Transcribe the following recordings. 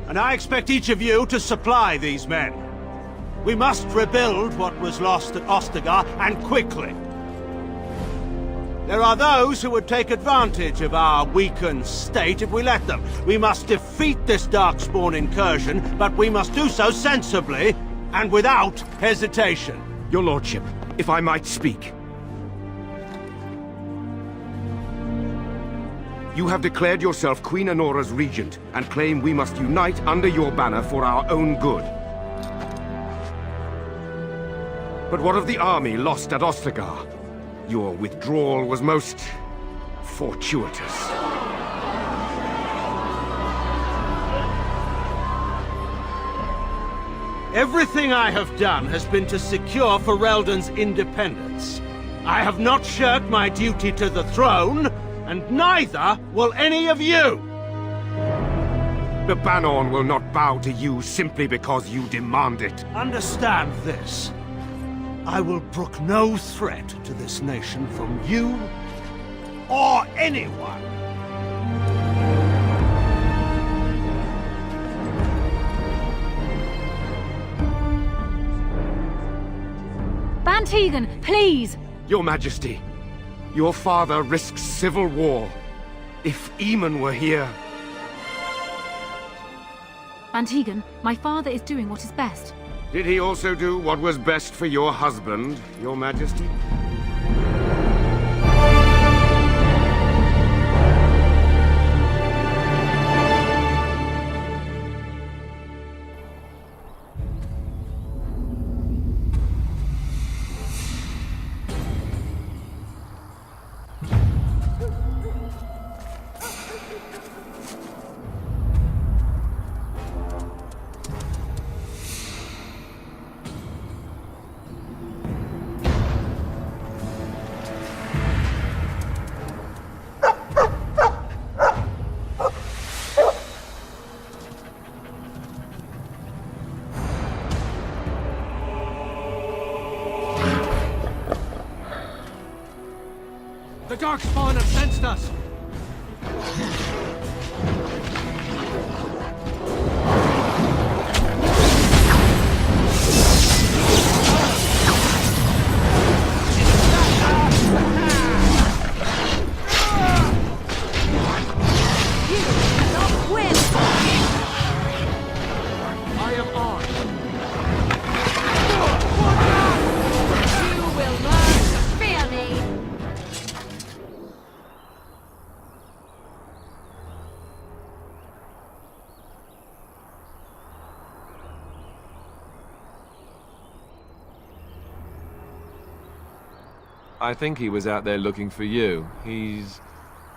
and I expect each of you to supply these men. We must rebuild what was lost at Ostagar, and quickly. There are those who would take advantage of our weakened state if we let them. We must defeat this Darkspawn incursion, but we must do so sensibly and without hesitation. Your lordship, if I might speak. You have declared yourself Queen Honora's regent, and claim we must unite under your banner for our own good. But what of the army lost at Ostagar? Your withdrawal was most fortuitous. Everything I have done has been to secure Ferelden's independence. I have not shirked my duty to the throne, and neither will any of you! The Banorn will not bow to you simply because you demand it. Understand this. I will brook no threat to this nation from you or anyone. Bantegan, please! Your Majesty, your father risks civil war. If Eamon were here... Bantegan, my father is doing what is best. Did he also do what was best for your husband, Your Majesty? The Darkspawn have sensed us! I am on! You will learn to fear me! I think he was out there looking for you. He's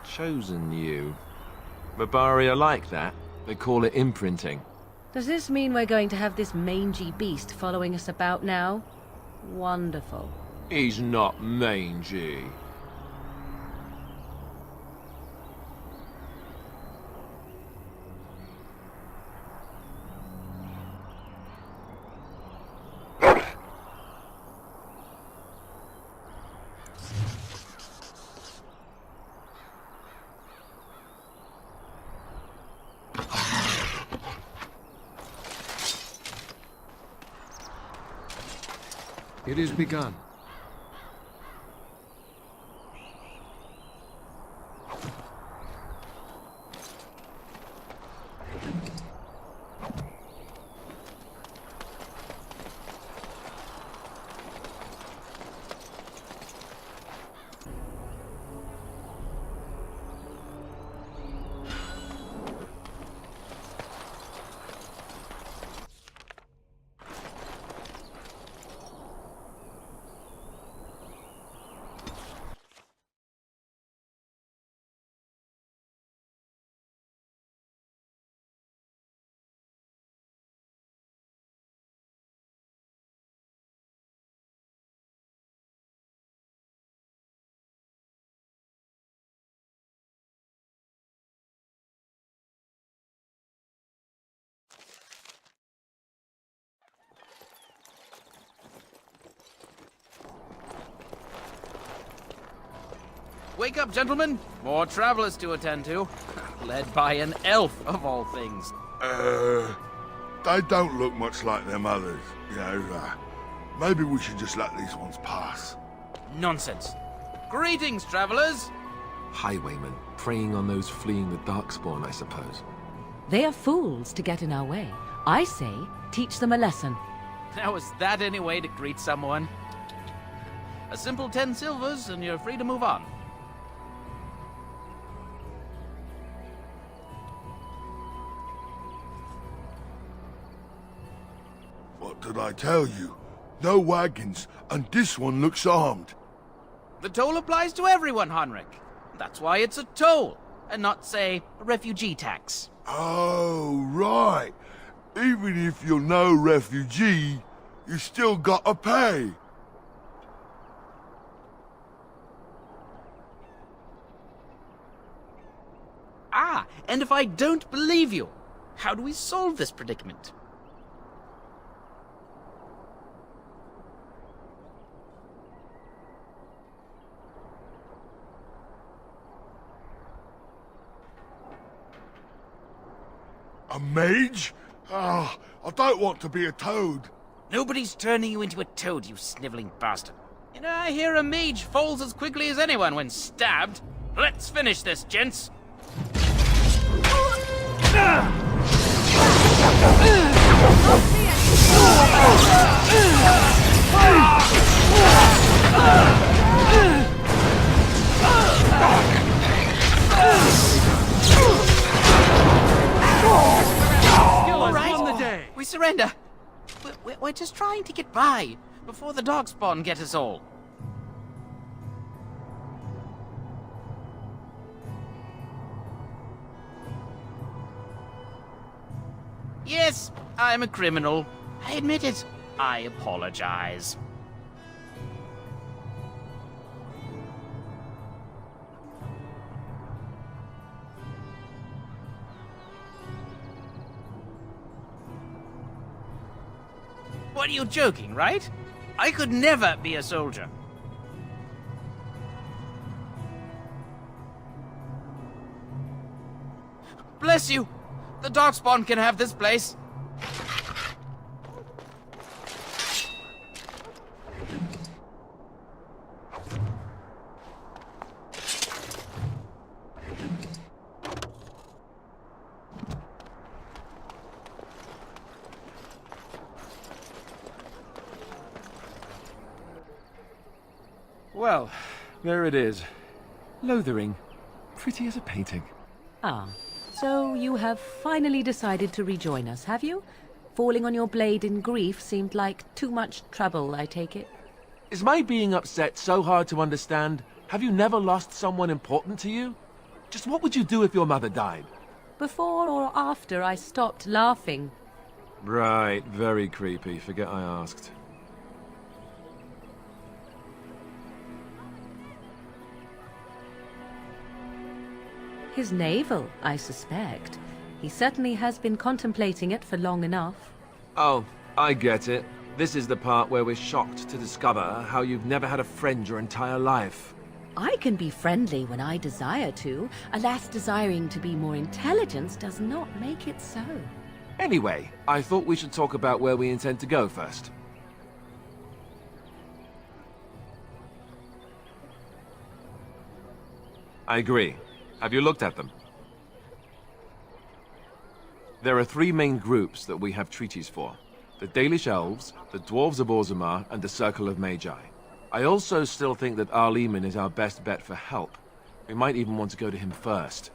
chosen you. Mabari are like that. They call it imprinting. Does this mean we're going to have this mangy beast following us about now? Wonderful. He's not mangy. It is begun. Wake up, gentlemen! More travelers to attend to. Led by an elf, of all things. They don't look much like them others, you know. Maybe we should just let these ones pass. Nonsense. Greetings, travelers. Highwaymen, preying on those fleeing the Darkspawn, I suppose. They are fools to get in our way. I say, teach them a lesson. Now, is that any way to greet someone? A simple 10 silvers, and you're free to move on. What did I tell you? No wagons, and this one looks armed. The toll applies to everyone, Henrik. That's why it's a toll, and not, say, a refugee tax. Oh, right. Even if you're no refugee, you still gotta pay. Ah, and if I don't believe you, how do we solve this predicament? A mage? Ah, I don't want to be a toad. Nobody's turning you into a toad, you sniveling bastard. You know, I hear a mage falls as quickly as anyone when stabbed. Let's finish this, gents. All right, we surrender. We're just trying to get by before the Darkspawn get us all. Yes, I'm a criminal. I admit it. I apologize. What are you joking, right? I could never be a soldier. Bless you! The Darkspawn can have this place. Well, there it is. Lothering. Pretty as a painting. Ah, so you have finally decided to rejoin us, have you? Falling on your blade in grief seemed like too much trouble, I take it. Is my being upset so hard to understand? Have you never lost someone important to you? Just what would you do if your mother died? Before or after I stopped laughing? Right, very creepy. Forget I asked. His navel, I suspect. He certainly has been contemplating it for long enough. Oh, I get it. This is the part where we're shocked to discover how you've never had a friend your entire life. I can be friendly when I desire to. Alas, desiring to be more intelligent does not make it so. Anyway, I thought we should talk about where we intend to go first. I agree. Have you looked at them? There are three main groups that we have treaties for. The Dalish Elves, the Dwarves of Orzammar, and the Circle of Magi. I also still think that Arleman is our best bet for help. We might even want to go to him first.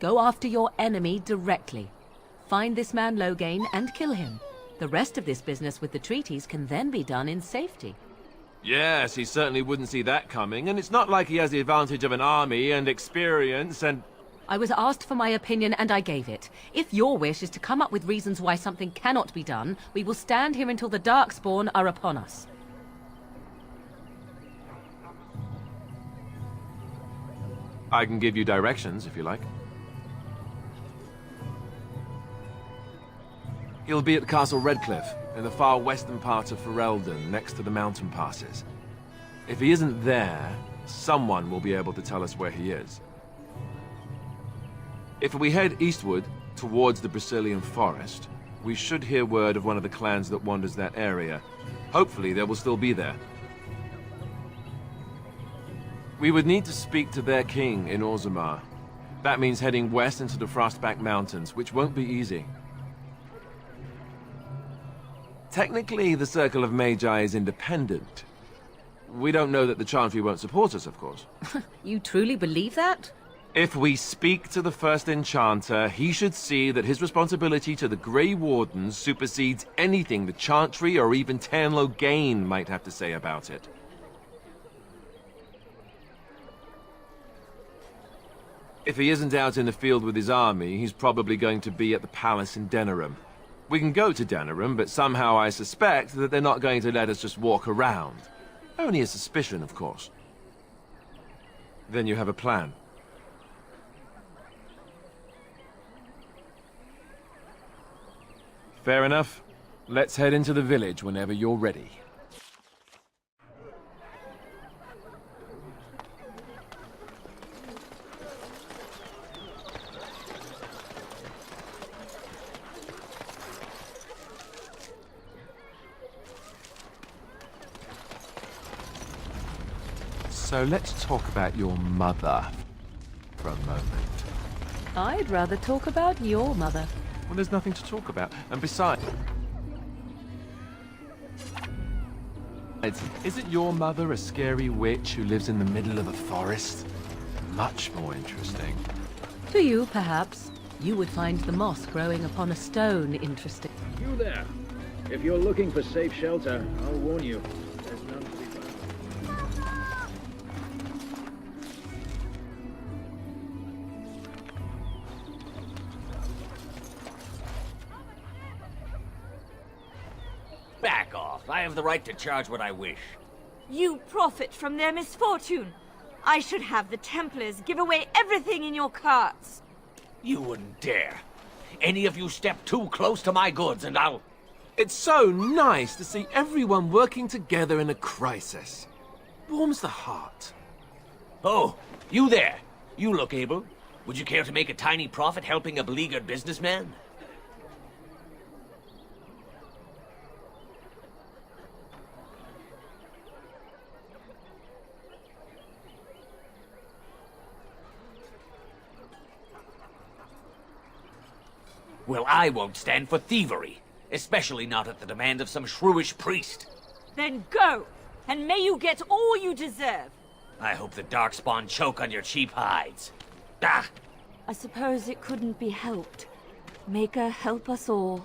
Go after your enemy directly. Find this man Loghain and kill him. The rest of this business with the treaties can then be done in safety. Yes, he certainly wouldn't see that coming, and it's not like he has the advantage of an army and experience and... I was asked for my opinion and I gave it. If your wish is to come up with reasons why something cannot be done, we will stand here until the Darkspawn are upon us. I can give you directions, if you like. He'll be at Castle Redcliffe, in the far western part of Ferelden, next to the mountain passes. If he isn't there, someone will be able to tell us where he is. If we head eastward, towards the Brazilian forest, we should hear word of one of the clans that wanders that area. Hopefully they will still be there. We would need to speak to their king in Orzammar. That means heading west into the Frostback Mountains, which won't be easy. Technically, the Circle of Magi is independent. We don't know that the Chantry won't support us, of course. You truly believe that? If we speak to the first Enchanter, he should see that his responsibility to the Grey Wardens supersedes anything the Chantry or even Tan Loghain might have to say about it. If he isn't out in the field with his army, he's probably going to be at the palace in Denerim. We can go to Denerim, but somehow I suspect that they're not going to let us just walk around. Only a suspicion, of course. Then you have a plan. Fair enough. Let's head into the village whenever you're ready. So let's talk about your mother for a moment. I'd rather talk about your mother. Well, there's nothing to talk about. And besides, isn't your mother a scary witch who lives in the middle of a forest? Much more interesting. To you, perhaps. You would find the moss growing upon a stone interesting. You there. If you're looking for safe shelter, I'll warn you. There's none to be found. Back off. I have the right to charge what I wish. You profit from their misfortune. I should have the Templars give away everything in your carts. You wouldn't dare. Any of you step too close to my goods and I'll... It's so nice to see everyone working together in a crisis. Warms the heart. Oh, you there. You look able. Would you care to make a tiny profit helping a beleaguered businessman? Well, I won't stand for thievery, especially not at the demand of some shrewish priest. Then go, and may you get all you deserve. I hope the Darkspawn choke on your cheap hides. Ah! I suppose it couldn't be helped. Maker help us all.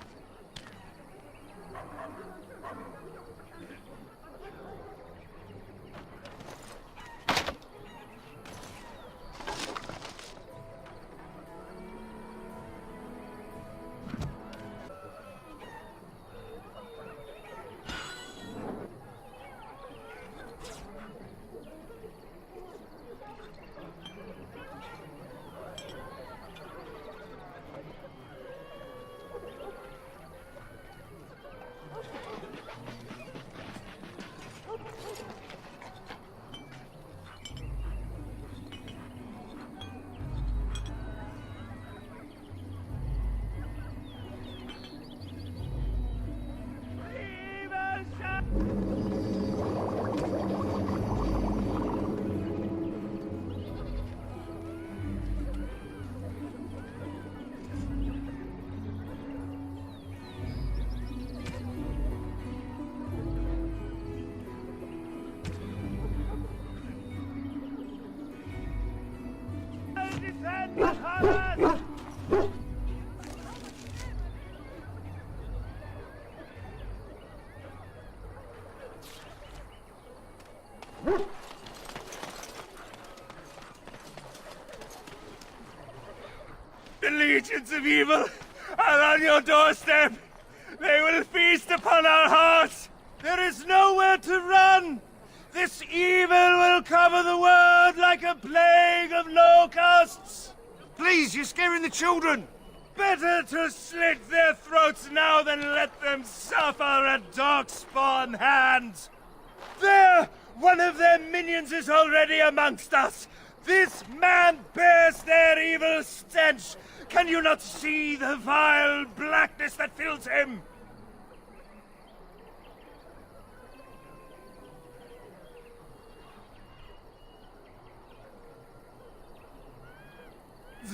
The legions of evil are on your doorstep. They will feast upon our hearts. There is nowhere to run. This evil will cover the world like a plague of locusts. Please, you're scaring the children! Better to slit their throats now than let them suffer at Darkspawn hands. There! One of their minions is already amongst us! This man bears their evil stench! Can you not see the vile blackness that fills him?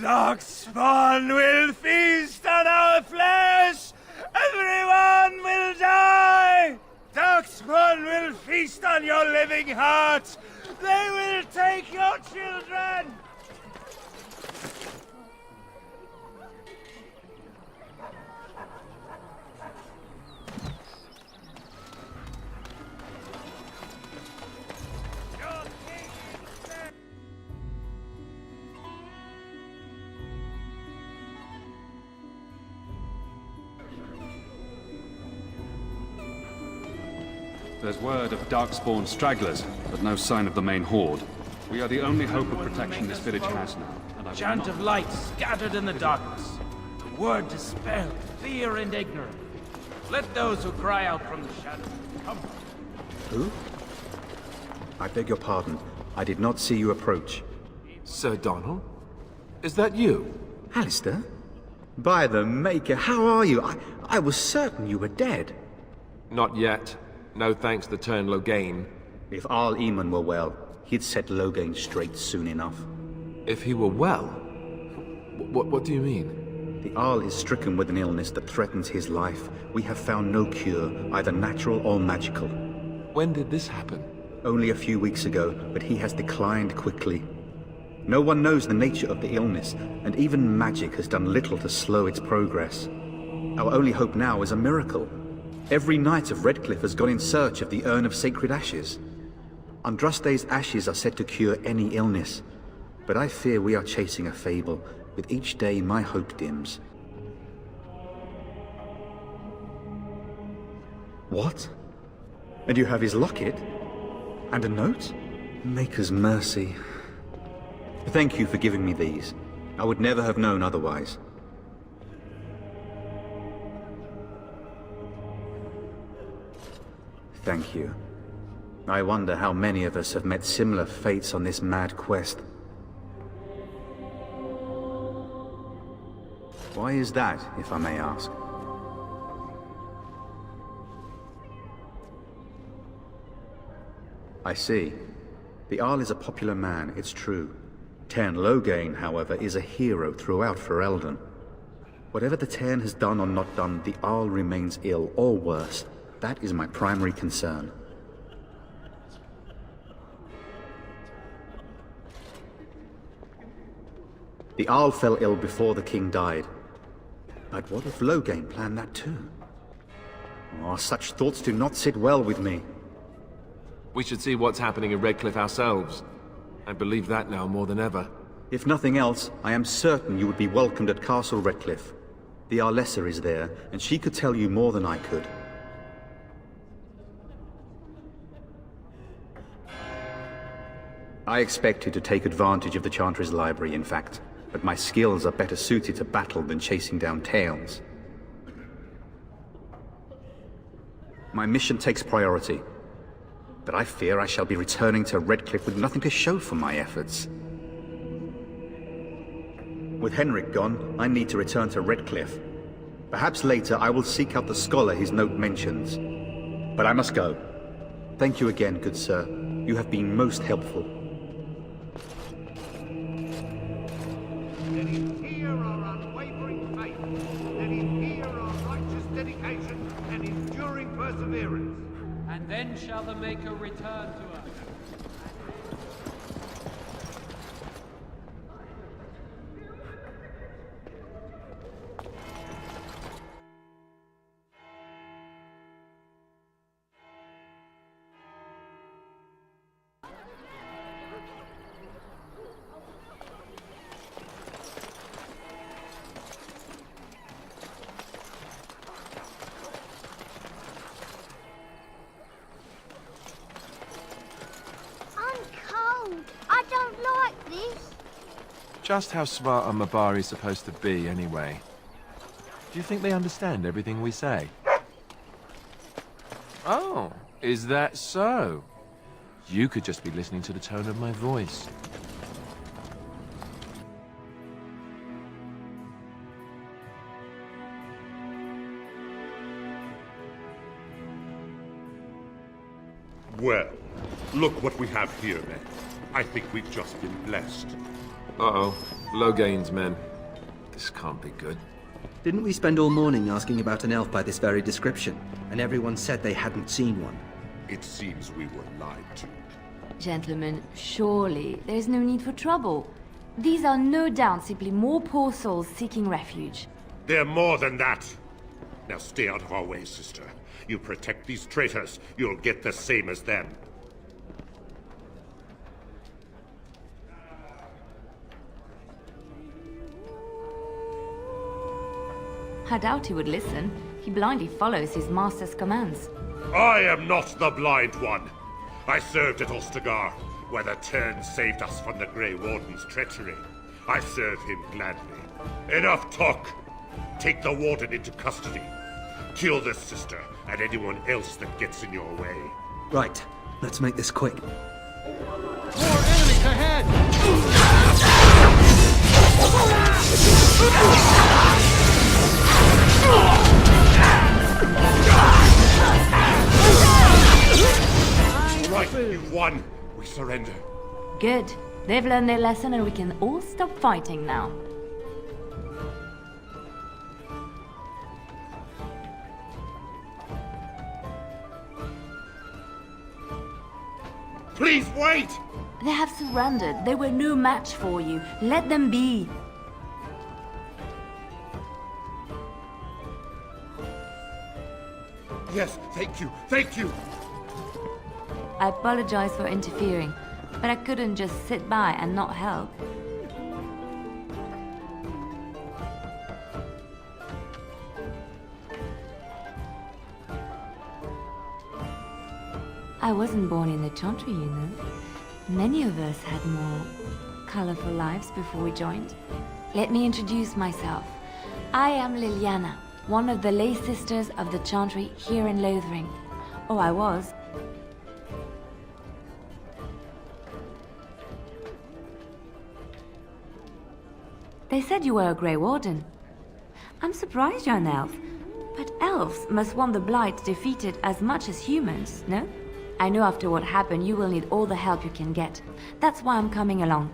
Darkspawn will feast on our flesh! Everyone will die! Darkspawn will feast on your living heart! They will take your children! There's word of Darkspawn stragglers, but no sign of the main horde. We are the only hope of protection this village has now. And I will Chant not- of light scattered in the darkness. The word dispelled fear and ignorance. Let those who cry out from the shadows come. Who? I beg your pardon. I did not see you approach. Sir Donald? Is that you? Alistair? By the Maker, how are you? I was certain you were dead. Not yet. No thanks to turn Logain. If Arl Eamon were well, he'd set Logain straight soon enough. If he were well? What do you mean? The Arl is stricken with an illness that threatens his life. We have found no cure, either natural or magical. When did this happen? Only a few weeks ago, but he has declined quickly. No one knows the nature of the illness, and even magic has done little to slow its progress. Our only hope now is a miracle. Every knight of Redcliffe has gone in search of the Urn of Sacred Ashes. Andraste's ashes are said to cure any illness, but I fear we are chasing a fable. With each day, my hope dims. What? And you have his locket? And a note? Maker's mercy. Thank you for giving me these. I would never have known otherwise. Thank you. I wonder how many of us have met similar fates on this mad quest. Why is that, if I may ask? I see. The Arl is a popular man, it's true. Tern Logain, however, is a hero throughout Ferelden. Whatever the Tern has done or not done, the Arl remains ill, or worse. That is my primary concern. The Arl fell ill before the king died. But what if Logain planned that too? Oh, such thoughts do not sit well with me. We should see what's happening in Redcliffe ourselves. I believe that now more than ever. If nothing else, I am certain you would be welcomed at Castle Redcliffe. The Arlessa is there, and she could tell you more than I could. I expected to take advantage of the Chantry's library, in fact, but my skills are better suited to battle than chasing down tales. My mission takes priority, but I fear I shall be returning to Redcliffe with nothing to show for my efforts. With Henrik gone, I need to return to Redcliffe. Perhaps later I will seek out the scholar his note mentions. But I must go. Thank you again, good sir. You have been most helpful. Let him hear our unwavering faith. Let him hear our righteous dedication and enduring perseverance. And then shall the Maker return to us. Just how smart are Mabari supposed to be, anyway? Do you think they understand everything we say? Oh, is that so? You could just be listening to the tone of my voice. Well, look what we have here, men. I think we've just been blessed. Uh-oh. Loghain's men. This can't be good. Didn't we spend all morning asking about an elf by this very description, and everyone said they hadn't seen one? It seems we were lied to. Gentlemen, surely there's no need for trouble. These are no doubt simply more poor souls seeking refuge. They're more than that. Now stay out of our way, sister. You protect these traitors, you'll get the same as them. I doubt he would listen. He blindly follows his master's commands. I am not the blind one. I served at Ostagar, where the Turn saved us from the Grey Warden's treachery. I serve him gladly. Enough talk! Take the Warden into custody. Kill this sister and anyone else that gets in your way. Right. Let's make this quick. More enemies ahead! Right, you've won. We surrender. Good. They've learned their lesson and we can all stop fighting now. Please wait! They have surrendered. They were no match for you. Let them be. Yes, thank you, thank you! I apologize for interfering, but I couldn't just sit by and not help. I wasn't born in the Chantry, you know. Many of us had more colorful lives before we joined. Let me introduce myself. I am Liliana, one of the lay sisters of the Chantry here in Lothering. Oh, I was. They said you were a Grey Warden. I'm surprised you're an elf. But elves must want the Blight defeated as much as humans, no? I know after what happened you will need all the help you can get. That's why I'm coming along.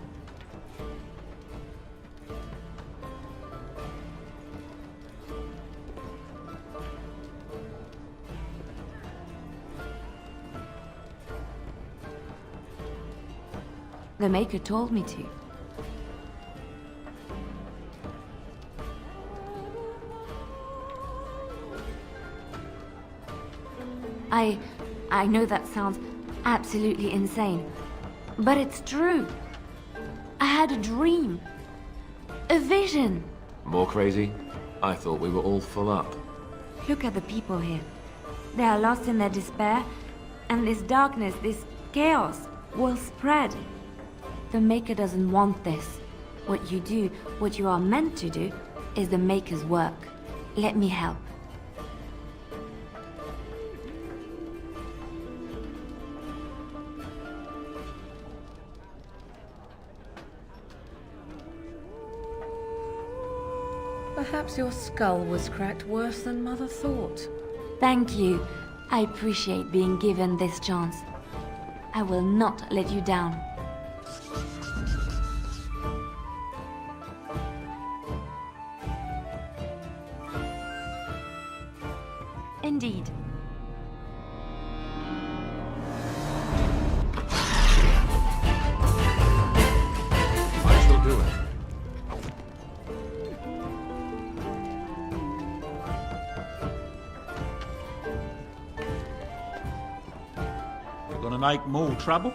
The Maker told me to. I know that sounds absolutely insane, but it's true. I had a dream. A vision. More crazy? I thought we were all full up. Look at the people here. They are lost in their despair, and this darkness, this chaos, will spread. The Maker doesn't want this. What you do, what you are meant to do, is the Maker's work. Let me help. Perhaps your skull was cracked worse than Mother thought. Thank you. I appreciate being given this chance. I will not let you down. Indeed. I shall do it. We're gonna make more trouble.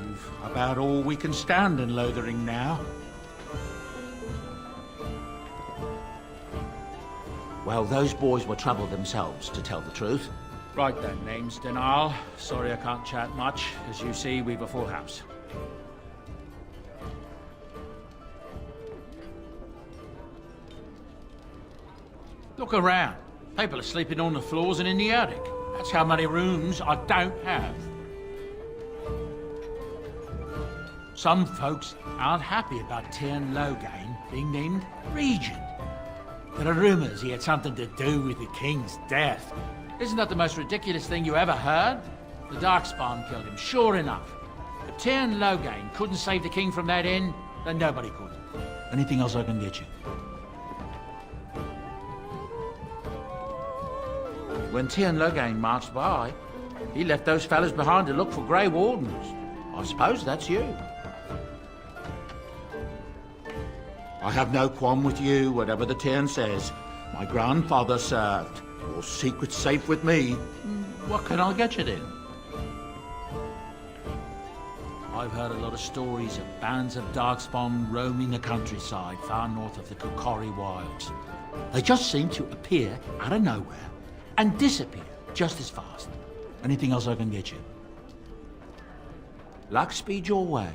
We've about all we can stand in Lothering now. Well, those boys were trouble themselves, to tell the truth. Right then, name's Denal. Sorry I can't chat much. As you see, we've a full house. Look around. People are sleeping on the floors and in the attic. That's how many rooms I don't have. Some folks aren't happy about Tyrn Logain being named Regent. There are rumours he had something to do with the king's death. Isn't that the most ridiculous thing you ever heard? The Darkspawn killed him, sure enough. If Tyrn Logain couldn't save the king from that inn, then nobody could. Anything else I can get you? When Tyrn Logain marched by, he left those fellas behind to look for Grey Wardens. I suppose that's you. I have no qualm with you, whatever the Tyrn says. My grandfather served. Your secret's safe with me. What can I get you then? I've heard a lot of stories of bands of Darkspawn roaming the countryside far north of the Kukori Wilds. They just seem to appear out of nowhere and disappear just as fast. Anything else I can get you? Luck speed your way.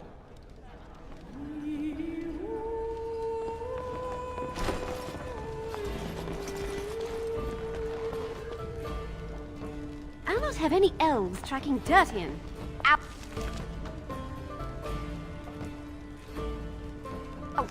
I'll not have any elves tracking dirt in. Out. Out.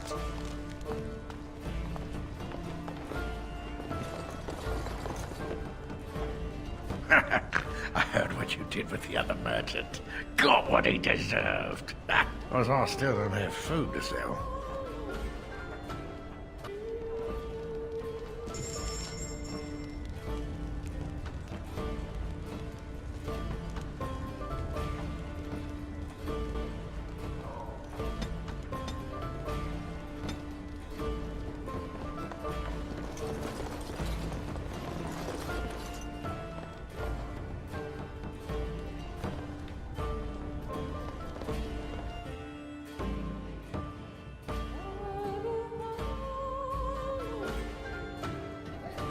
I heard what you did with the other merchant. Got what he deserved. As I still don't have food to sell.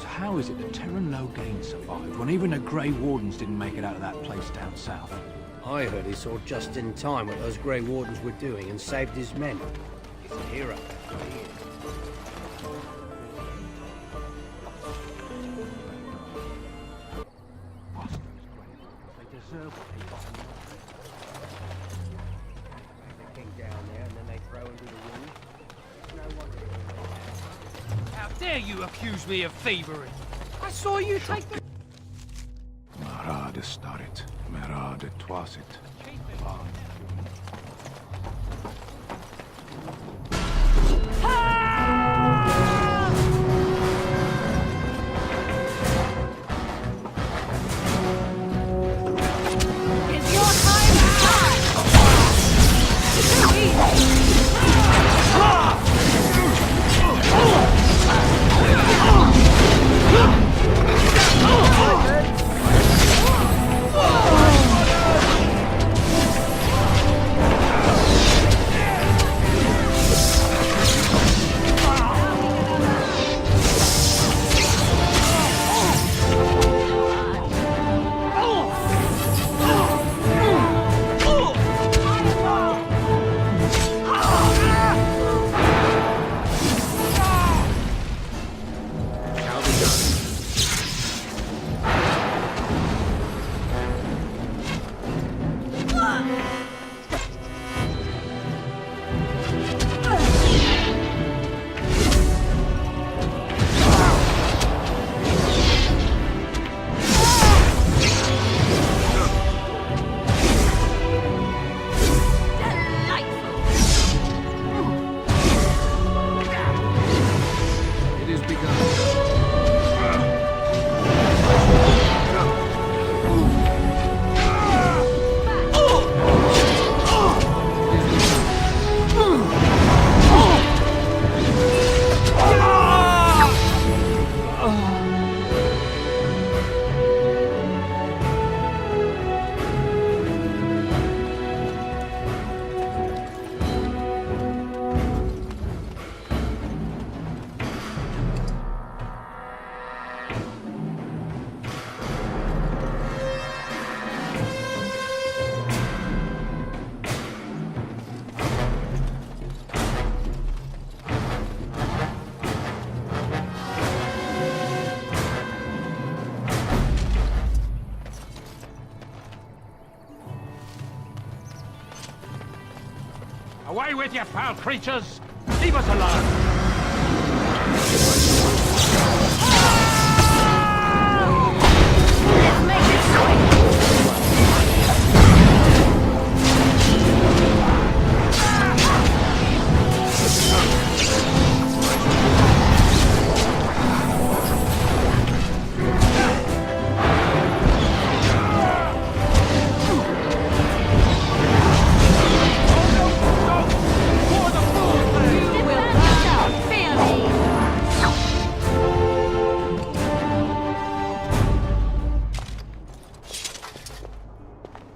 How is it that Tyrn Logain survived when even the Grey Wardens didn't make it out of that place down south? I heard he saw just in time what those Grey Wardens were doing and saved his men. He's a hero. They deserve what they got. The king down there and then they throw him to the wind. No wonder. How dare you accuse me of thievery? I saw you take the... Marade starit, merade twasit. Is your time Away with you, foul creatures! Leave us alone! Let's make it quick!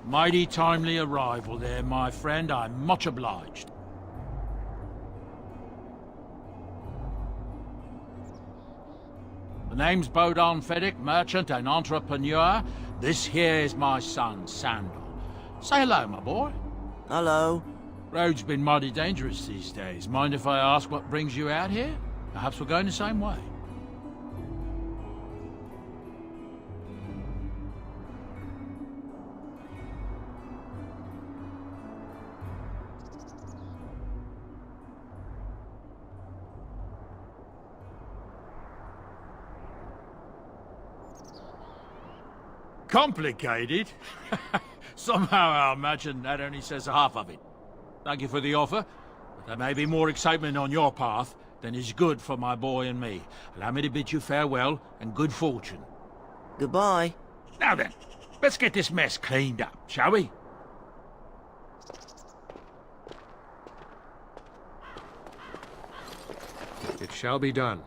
Mighty timely arrival there, my friend. I'm much obliged. The name's Bodon Feddick, merchant and entrepreneur. This here is my son, Sandal. Say hello, my boy. Hello. Road's been mighty dangerous these days. Mind if I ask what brings you out here? Perhaps we're going the same way. Complicated? Somehow I imagine that only says half of it. Thank you for the offer, but there may be more excitement on your path than is good for my boy and me. Allow me to bid you farewell and good fortune. Goodbye. Now then, let's get this mess cleaned up, shall we? It shall be done.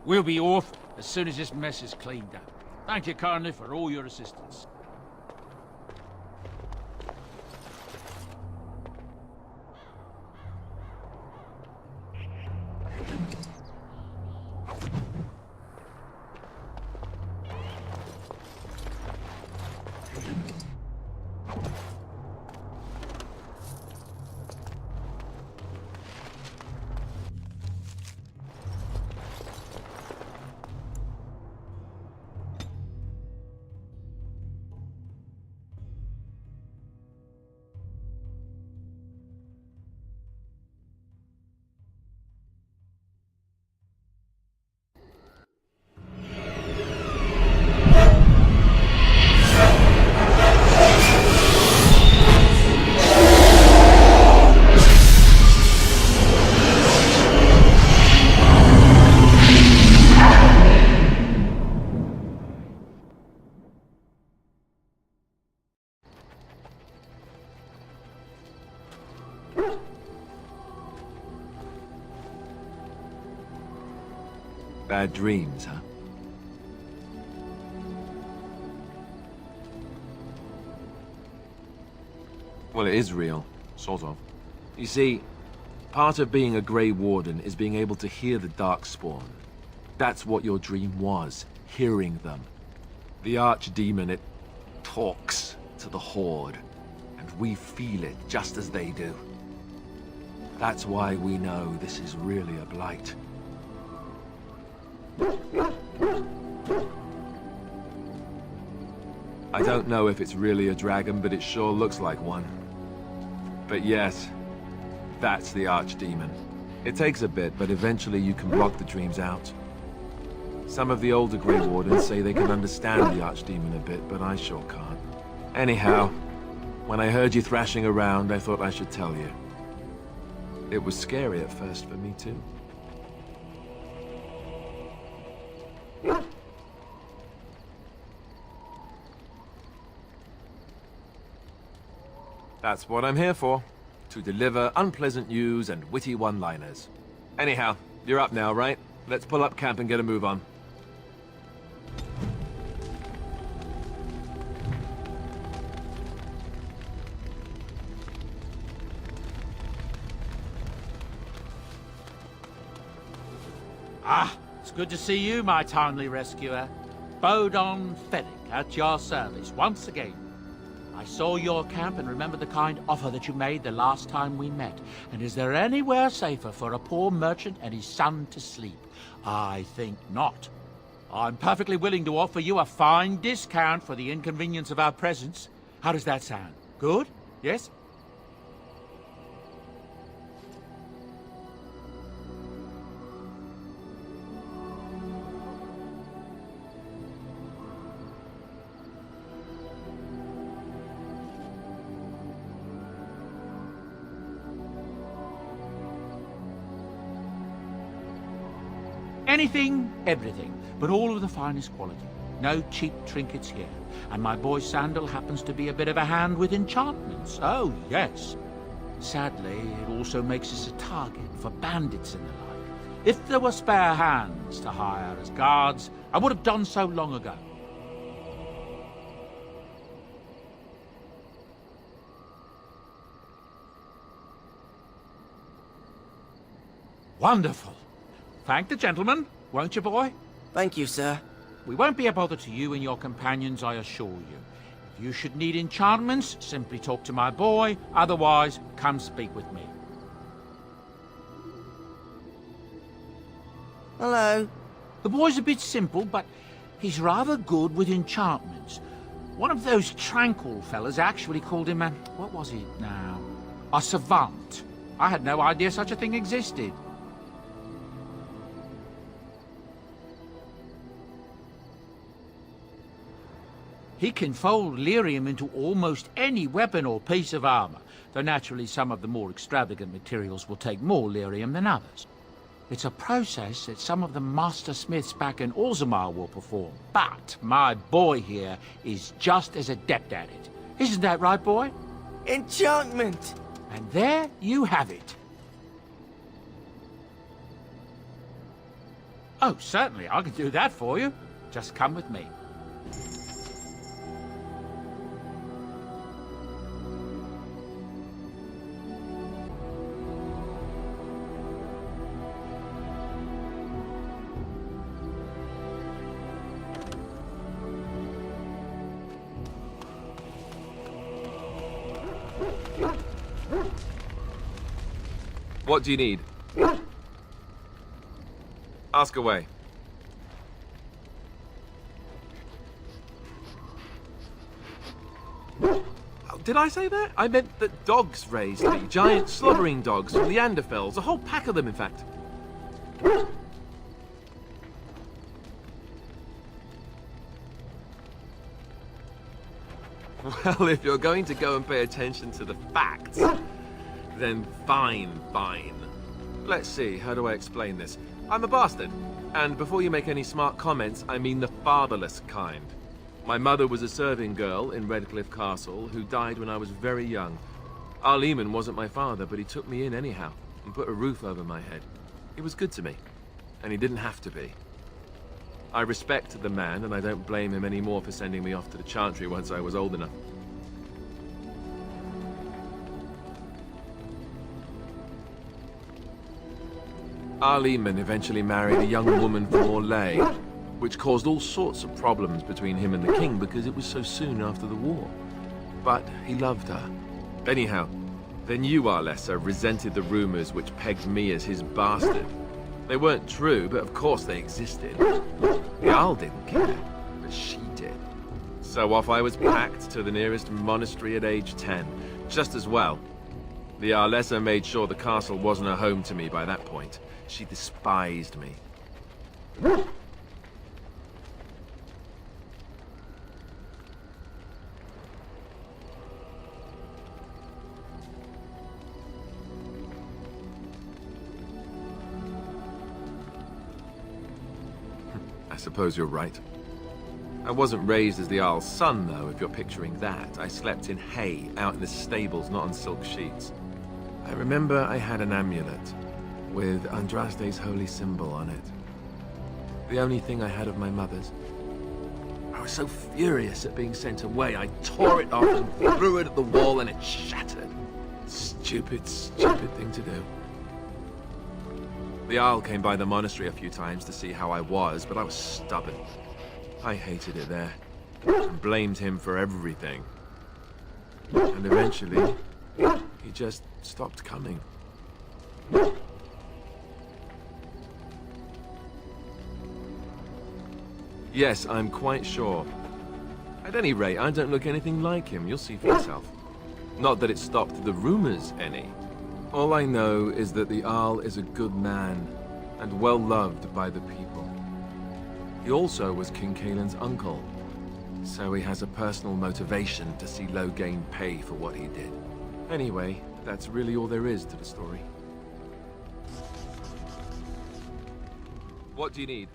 We'll be off as soon as this mess is cleaned up. Thank you kindly for all your assistance. Bad dreams, huh? Well, it is real. Sort of. You see, part of being a Grey Warden is being able to hear the Darkspawn. That's what your dream was, hearing them. The Archdemon, it talks to the Horde, and we feel it just as they do. That's why we know this is really a blight. I don't know if it's really a dragon, but it sure looks like one. But yes, that's the Archdemon. It takes a bit, but eventually you can block the dreams out. Some of the older Grey Wardens say they can understand the Archdemon a bit, but I sure can't. Anyhow, when I heard you thrashing around, I thought I should tell you. It was scary at first for me too. That's what I'm here for. To deliver unpleasant news and witty one-liners. Anyhow, you're up now, right? Let's pull up camp and get a move on. Ah, it's good to see you, my timely rescuer. Bodon Fennick at your service once again. I saw your camp and remember the kind offer that you made the last time we met. And is there anywhere safer for a poor merchant and his son to sleep? I think not. I'm perfectly willing to offer you a fine discount for the inconvenience of our presence. How does that sound? Good? Yes? Anything, everything, but all of the finest quality. No cheap trinkets here. And my boy Sandal happens to be a bit of a hand with enchantments. Oh, yes. Sadly, it also makes us a target for bandits and the like. If there were spare hands to hire as guards, I would have done so long ago. Wonderful. Thank the gentleman, won't you, boy? Thank you, sir. We won't be a bother to you and your companions, I assure you. If you should need enchantments, simply talk to my boy. Otherwise, come speak with me. Hello. The boy's a bit simple, but he's rather good with enchantments. One of those tranquil fellas actually called him what was it now? A savant. I had no idea such a thing existed. He can fold lyrium into almost any weapon or piece of armor, though naturally some of the more extravagant materials will take more lyrium than others. It's a process that some of the master smiths back in Orzammar will perform, but my boy here is just as adept at it. Isn't that right, boy? Enchantment! And there you have it. Oh, certainly, I can do that for you. Just come with me. What do you need? Ask away. Oh, did I say that? I meant that dogs raised me. Giant slobbering dogs from the Anderfells. A whole pack of them, in fact. Well, if you're going to go and pay attention to the facts, then fine. Let's see, how do I explain this? I'm a bastard, and before you make any smart comments, I mean the fatherless kind. My mother was a serving girl in Redcliffe Castle who died when I was very young. Arleman wasn't my father, but he took me in anyhow and put a roof over my head. He was good to me, and he didn't have to be. I respect the man, and I don't blame him anymore for sending me off to the Chantry once I was old enough. Arleman eventually married a young woman from Orlais, which caused all sorts of problems between him and the king because it was so soon after the war. But he loved her. Anyhow, then you, Arlessa, resented the rumors which pegged me as his bastard. They weren't true, but of course they existed. The Jarl didn't care, but she did. So off I was packed to the nearest monastery at age 10. Just as well. The Arlessa made sure the castle wasn't a home to me by that point. She despised me. I suppose you're right. I wasn't raised as the Jarl's son, though, if you're picturing that. I slept in hay, out in the stables, not on silk sheets. I remember I had an amulet with Andraste's holy symbol on it. The only thing I had of my mother's. I was so furious at being sent away, I tore it off and threw it at the wall and it shattered. Stupid thing to do. The Arl came by the monastery a few times to see how I was, but I was stubborn. I hated it there. And blamed him for everything. And eventually, he just stopped coming. Yes, I'm quite sure. At any rate, I don't look anything like him. You'll see for yourself. Not that it stopped the rumors any. All I know is that the Arl is a good man, and well loved by the people. He also was King Caelan's uncle, so he has a personal motivation to see Logain pay for what he did. Anyway, that's really all there is to the story. What do you need?